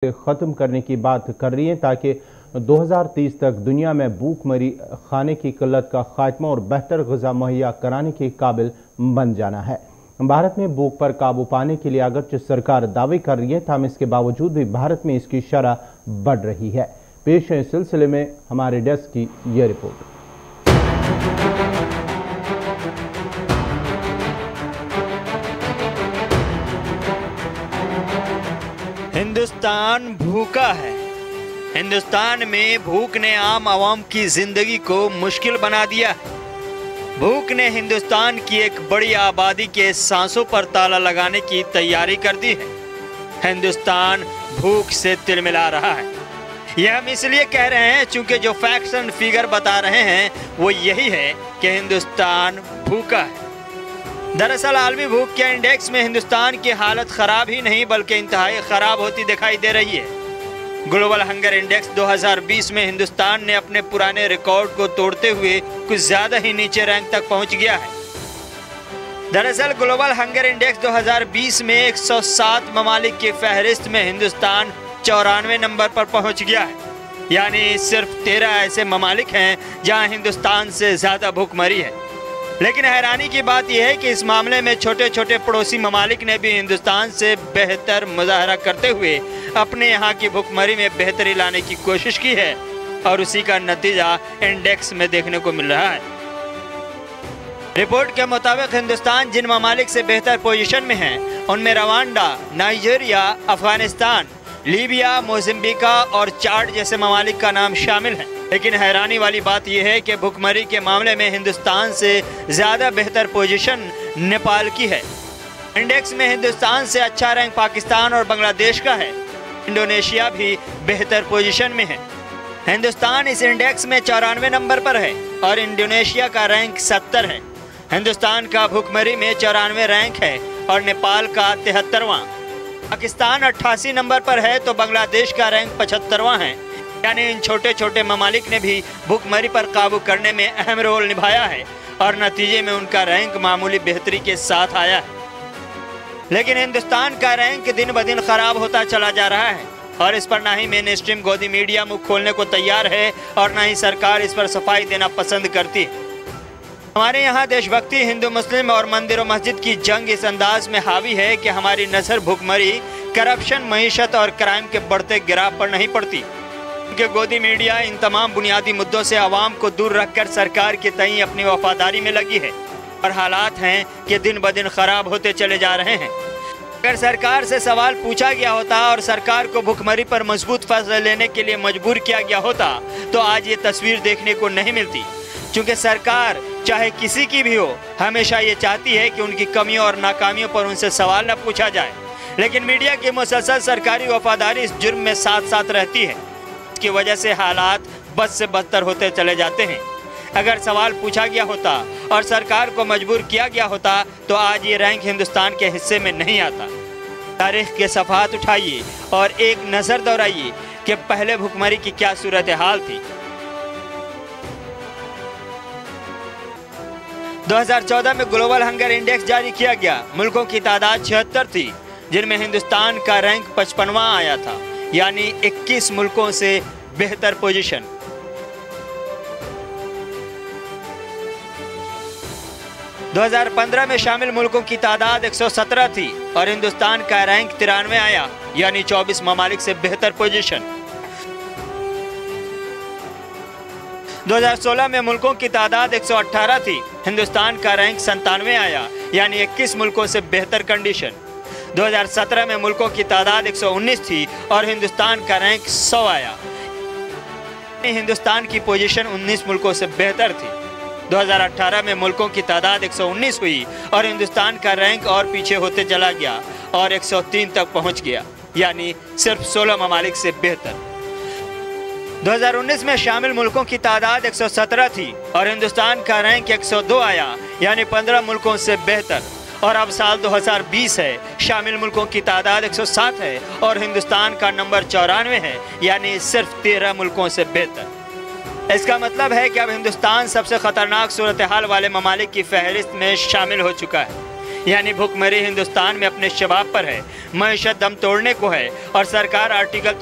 ख़त्म करने की बात कर रही हैं ताकि 2030 तक दुनिया में भूखमरी खाने की किल्लत का खात्मा और बेहतर ग़िज़ा मुहैया कराने के काबिल बन जाना है। भारत में भूख पर काबू पाने के लिए अगरचे सरकार दावे कर रही है, ताहम इसके बावजूद भी भारत में इसकी शरह बढ़ रही है। पेश है इस सिलसिले में हमारे डेस्क की यह रिपोर्ट। हिंदुस्तान भूखा है। हिंदुस्तान में भूख ने आम आवाम की जिंदगी को मुश्किल बना दिया है। भूख ने हिंदुस्तान की एक बड़ी आबादी के सांसों पर ताला लगाने की तैयारी कर दी है। हिंदुस्तान भूख से तिलमिला रहा है। यह हम इसलिए कह रहे हैं चूंकि जो फैक्ट्स एंड फिगर बता रहे हैं वो यही है कि हिंदुस्तान भूखा है। दरअसल आलमी भूख के इंडेक्स में हिंदुस्तान की हालत खराब ही नहीं बल्कि इंतहाई खराब होती दिखाई दे रही है। ग्लोबल हंगर इंडेक्स 2020 में हिंदुस्तान ने अपने पुराने रिकॉर्ड को तोड़ते हुए कुछ ज्यादा ही नीचे रैंक तक पहुंच गया है। दरअसल ग्लोबल हंगर इंडेक्स 2020 में 107 ममालिक की फहरिस्त में हिंदुस्तान 94 नंबर पर पहुंच गया है। यानी सिर्फ 13 ऐसे ममालिक हैं जहां हिंदुस्तान से ज्यादा भूखमरी है। लेकिन हैरानी की बात यह है कि इस मामले में छोटे छोटे पड़ोसी ममालिक ने भी हिंदुस्तान से बेहतर मुजाहरा करते हुए अपने यहाँ की भूखमरी में बेहतरी लाने की कोशिश की है और उसी का नतीजा इंडेक्स में देखने को मिल रहा है। रिपोर्ट के मुताबिक हिंदुस्तान जिन ममालिक से बेहतर पोजीशन में है उनमें Rwanda, Nigeria, Afghanistan, Libya, Mozambique और चाड जैसे ममालिक का नाम शामिल है। लेकिन हैरानी वाली बात यह है कि भूखमरी के मामले में हिंदुस्तान से ज़्यादा बेहतर पोजीशन नेपाल की है। इंडेक्स में हिंदुस्तान से अच्छा रैंक पाकिस्तान और बांग्लादेश का है। इंडोनेशिया भी बेहतर पोजीशन में है। हिंदुस्तान इस इंडेक्स में 94 नंबर पर है और इंडोनेशिया का रैंक 70 है। हिंदुस्तान का भूखमरी में 94 रैंक है और नेपाल का 73वां। पाकिस्तान 88 नंबर पर है तो बांग्लादेश का रैंक 75वां है। यानी इन छोटे छोटे ममालिक ने भी भूखमरी पर काबू करने में अहम रोल निभाया है और नतीजे में उनका रैंक मामूली बेहतरी के साथ आया है। लेकिन हिंदुस्तान का रैंक दिन ब दिन खराब होता चला जा रहा है और इस पर ना ही मेन स्ट्रीम गोदी मीडिया मुंह खोलने को तैयार है और ना ही सरकार इस पर सफाई देना पसंद करती है। हमारे यहाँ देशभक्ति, हिंदू मुस्लिम और मंदिर और मस्जिद की जंग इस अंदाज में हावी है कि हमारी नजर भूखमरी, करप्शन, मईशत और क्राइम के बढ़ते गिराव पर नहीं पड़ती। उनके गोदी मीडिया इन तमाम बुनियादी मुद्दों से आवाम को दूर रखकर सरकार के तई अपनी वफादारी में लगी है और हालात हैं कि दिन ब दिन खराब होते चले जा रहे हैं। अगर सरकार से सवाल पूछा गया होता और सरकार को भूखमरी पर मजबूत फैसला लेने के लिए मजबूर किया गया होता तो आज ये तस्वीर देखने को नहीं मिलती। क्योंकि सरकार चाहे किसी की भी हो हमेशा ये चाहती है कि उनकी कमियों और नाकामियों पर उनसे सवाल न पूछा जाए। लेकिन मीडिया की मुसलसल सरकारी वफादारी इस जुर्म में साथ साथ रहती है। की वजह से हालात बद से बदतर होते चले जाते हैं। अगर सवाल पूछा गया होता और सरकार को मजबूर किया गया होता तो आज ये रैंक हिंदुस्तान के हिस्से में नहीं आता। तारीख के सफ़हात उठाइए और एक नज़र दौड़ाइए कि पहले भूखमरी की क्या सूरत हाल थी। 2014 में ग्लोबल हंगर इंडेक्स जारी किया गया। मुल्कों की तादाद 76 थी जिनमें हिंदुस्तान का रैंक 55वां आया था। यानी 21 मुल्कों से बेहतर पोजीशन। – 2015 में शामिल मुल्कों की तादाद 117 थी और हिंदुस्तान का रैंक 93 आया, यानी 24 ममालिक से बेहतर पोजीशन। 2016 में मुल्कों की तादाद 118 थी, हिंदुस्तान का रैंक 97 आया, यानी 21 मुल्कों से बेहतर कंडीशन। 2017 में मुल्कों की तादाद 119 थी और हिंदुस्तान का रैंक 100 आया। हिंदुस्तान की पोजीशन 19 मुल्कों से बेहतर थी। 2018 में मुल्कों की तादाद 119 हुई और हिंदुस्तान का रैंक और पीछे होते चला गया और 103 तक पहुंच गया, यानी सिर्फ 16 ममालिक से बेहतर। 2019 में शामिल मुल्कों की तादाद 117 थी और हिंदुस्तान का रैंक 102 आया, यानी 15 मुल्कों से बेहतर। और अब साल 2020 है, शामिल मुल्कों की तादाद 107 है और हिंदुस्तान का नंबर 94 है, यानी सिर्फ 13 मुल्कों से बेहतर। इसका मतलब है कि अब हिंदुस्तान सबसे खतरनाक सूरत हाल वाले ममालिक की फहरिस्त में शामिल हो चुका है। यानी भूखमरी हिंदुस्तान में अपने शबाब पर है, मईशत दम तोड़ने को है और सरकार आर्टिकल